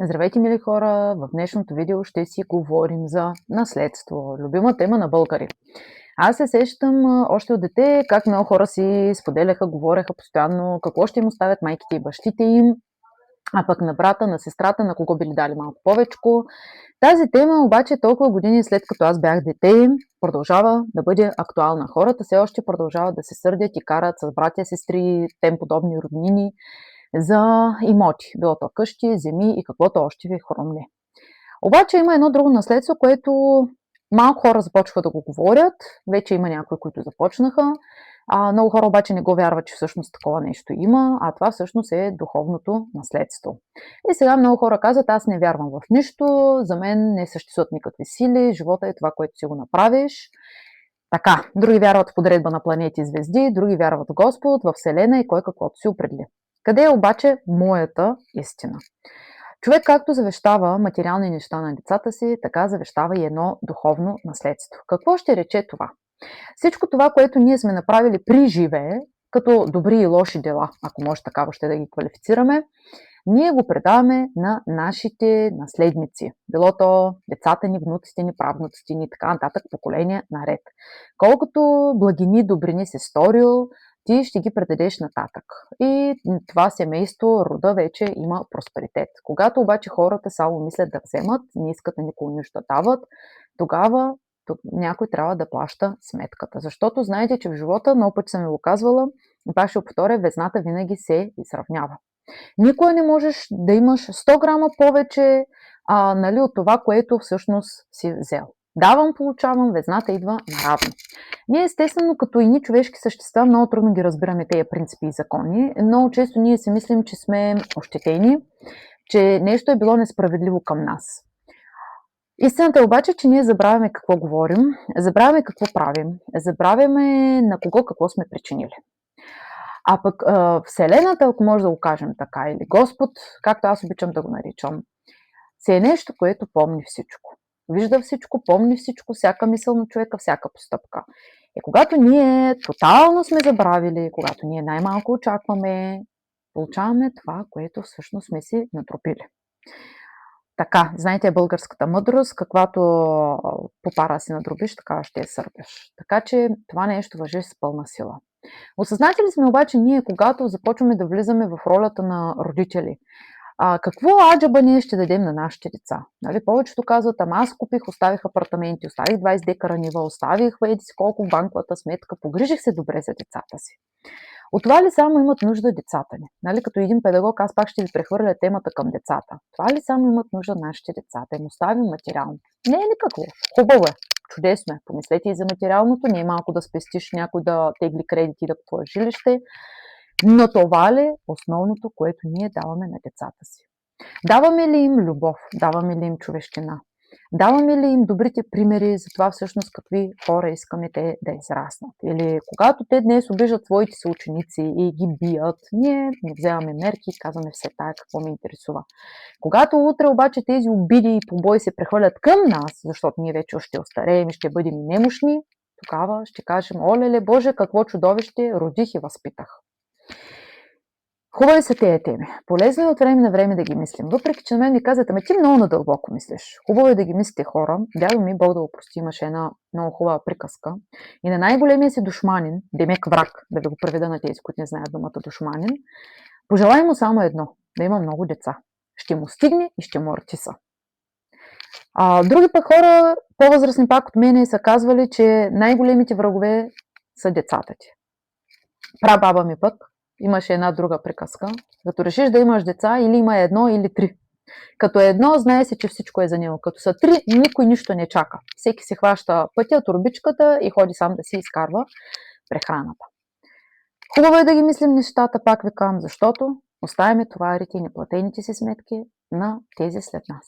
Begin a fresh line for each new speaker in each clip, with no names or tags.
Здравейте, мили хора! В днешното видео ще си говорим за наследство. Любима тема на българи. Аз се сещам още от дете как много хора си споделяха, говореха постоянно какво ще им оставят майките и бащите им, а пък на брата, на сестрата, на кого били дали малко повечко. Тази тема обаче толкова години след като аз бях дете, продължава да бъде актуална. Хората все още продължават да се сърдят и карат с братя, сестри, тем подобни роднини за имоти, било то къщи, земи и каквото още ви хрумне. Обаче има едно друго наследство, което малко хора започват да го говорят, вече има някои, които започнаха, много хора обаче не го вярват, че всъщност такова нещо има, а това всъщност е духовното наследство. И сега много хора казват, аз не вярвам в нищо, за мен не съществуват никакви сили, живота е това, което си го направиш. Така, други вярват в подредба на планети и звезди, други вярват в Господ, в Вселена и кой каквото си определи. Къде е обаче моята истина? Човек както завещава материални неща на децата си, така завещава и едно духовно наследство. Какво ще рече това? Всичко това, което ние сме направили при живее, като добри и лоши дела, ако може такава ще да ги квалифицираме, ние го предаваме на нашите наследници. Било то децата ни, внуците ни, правнуците ни и така нататък, поколения наред. Колкото благини, добрини си сторил, ти ще ги предадеш нататък. И това семейство, рода вече има просперитет. Когато обаче хората само мислят да вземат, не искат на никого нищо да дават, тогава някой трябва да плаща сметката. Защото знаете, че в живота, много пъти съм ви го казвала, пак ще повторя, везната винаги се изравнява. Никога не можеш да имаш 100 грама повече от това, което всъщност си взел. Давам, получавам, везната идва наравно. Ние естествено, като ини човешки същества, много трудно ги разбираме тези принципи и закони. Много често ние си мислим, че сме ощетени, че нещо е било несправедливо към нас. Истината е обаче, че ние забравяме какво говорим, забравяме какво правим, забравяме на кого какво сме причинили. А пък Вселената, ако може да го кажем така, или Господ, както аз обичам да го наричам, си е нещо, което помни всичко. Вижда всичко, помни всичко, всяка мисъл на човека, всяка постъпка. И когато ние тотално сме забравили, когато ние най-малко очакваме, получаваме това, което всъщност сме си натрупили. Така, знаете българската мъдрост, каквато попара си надробиш, така ще я сърбеш. Така че това нещо важи с пълна сила. Осъзнати ли сме обаче ние, когато започваме да влизаме в ролята на родители? Какво аджаба ние ще дадем на нашите деца? Нали, повечето казват, ама аз купих, оставих апартаменти, оставих 20 декара нива, оставих еди си колко в банковата сметка, погрижих се добре за децата си. От това ли само имат нужда децата ни? Нали, като един педагог, аз пак ще ви прехвърля темата към децата. Това ли само имат нужда нашите деца? Да им оставим материално? Не е никакво. Хубаво е. Чудесно е. Помислете и за материалното. Не е малко да спестиш някой да тегли кредити да купува жилище. Но това ли е основното, което ние даваме на децата си? Даваме ли им любов? Даваме ли им човещина? Даваме ли им добрите примери за това всъщност какви хора искаме те да израснат? Или когато те днес обиждат своите си ученици и ги бият, ние не вземаме мерки и казваме все тая какво ме интересува. Когато утре обаче тези обиди и побои се прехвърлят към нас, защото ние вече ще остареем и ще бъдем и немощни, тогава ще кажем, олеле Боже, какво чудовище родих и възпитах. Хубави са тези теми. Полезно е от време на време да ги мислим. Въпреки, че на мен ми казват, ами ти много надълбоко мислиш. Хубаво е да ги мислите хора. Дядо ми, Бог да го прости, имаше една много хубава приказка. И на най-големия си душманин, демек враг, да ви го преведа на тези, които не знаят думата душманин, пожелай му само едно, да има много деца. Ще му стигне и ще му артиса. Други пък хора, по-възрастни пак от мене, са казвали, че най-големите врагове са децата ти. Прабаба ми пък имаше една друга приказка. Като решиш да имаш деца, или има едно, или три. Като едно, знае се, че всичко е за него. Като са три, никой нищо не чака. Всеки се хваща пътя, турбичката и ходи сам да си изкарва прехраната. Хубаво е да ги мислим нещата, пак ви казвам, защото оставяме товарите и неплатените си сметки на тези след нас.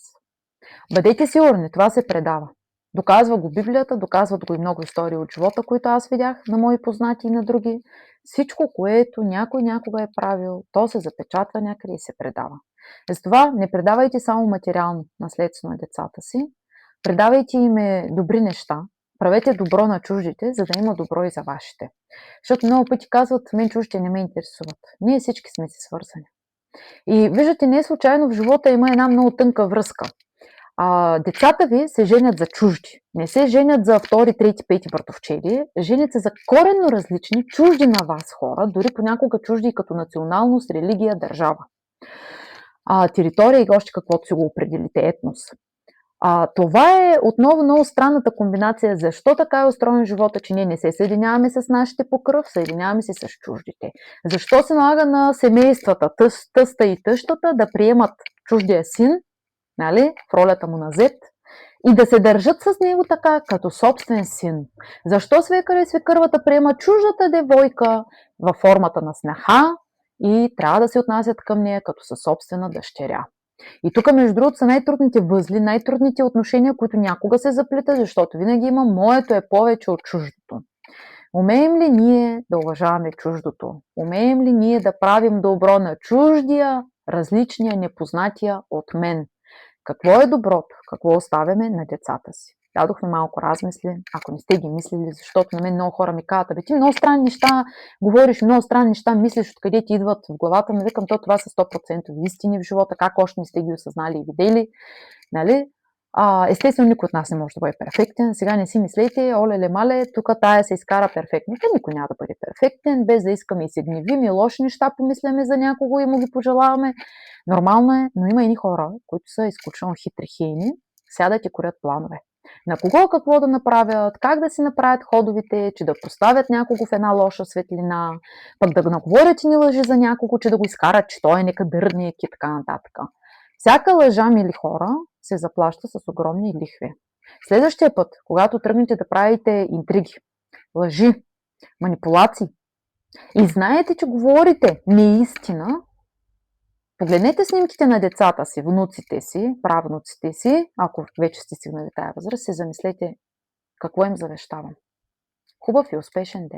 Бъдете сигурни, това се предава. Доказва го Библията, доказват го и много истории от живота, които аз видях на мои познати и на други. Всичко, което някой някога е правил, то се запечатва някъде и се предава. Затова не предавайте само материално наследство на децата си, предавайте им добри неща, правете добро на чуждите, за да има добро и за вашите. Защото много пъти казват, мен чуждите не ме интересуват. Ние всички сме си свързани. И виждате, не случайно в живота има една много тънка връзка. Децата ви се женят за чужди. Не се женят за втори, трети, пети братовчеди. Женят се за коренно различни, чужди на вас хора, дори понякога чужди и като националност, религия, държава. Територия и още каквото си го определите, етнос. Това е отново много странната комбинация. Защо така е устроен живота, че ние не се съединяваме с нашите по кръв, съединяваме се с чуждите? Защо се налага на семействата, тъста и тъщата да приемат чуждия син, нали, в ролята му на зет, и да се държат с него така, като собствен син? Защо свекъра и свекървата приемат чуждата девойка във формата на снаха и трябва да се отнасят към нея като със собствена дъщеря? И тук, между другото, са най-трудните възли, най-трудните отношения, които някога се заплитат, защото винаги има моето е повече от чуждото. Умеем ли ние да уважаваме чуждото? Умеем ли ние да правим добро на чуждия, различния, непознатия от мен? Какво е доброто? Какво оставяме на децата си? Дадохме малко размисли, ако не сте ги мислили, защото на мен много хора ми казват: абе ти много странни неща говориш, много странни неща мислиш, откъде ти идват в главата ми. Викам, това са 100% истини в живота, как още не сте ги осъзнали и видели, нали? Естествено, никой от нас не може да бъде перфектен. Сега не си мислете, оле мале, тук тая се изкара перфектно. Никой няма да бъде перфектен, без да искаме и се гневим и лоши неща помисляме за някого и му ги пожелаваме. Нормално е, но има едни хора, които са изключително хитри хейни, сядат и корят планове. На кого какво да направят, как да си направят ходовите, че да поставят някого в една лоша светлина, пък да го наговорят и ни лъжи за някого, че да го изкарат, че той е некадърник и така нататък. Всяка лъжа, мили хора, се заплаща с огромни лихви. Следващия път, когато тръгнете да правите интриги, лъжи, манипулации и знаете, че говорите неистина, погледнете снимките на децата си, внуците си, правнуците си, ако вече сте стигнали тая възраст, се замислете какво им завещавам. Хубав и успешен ден!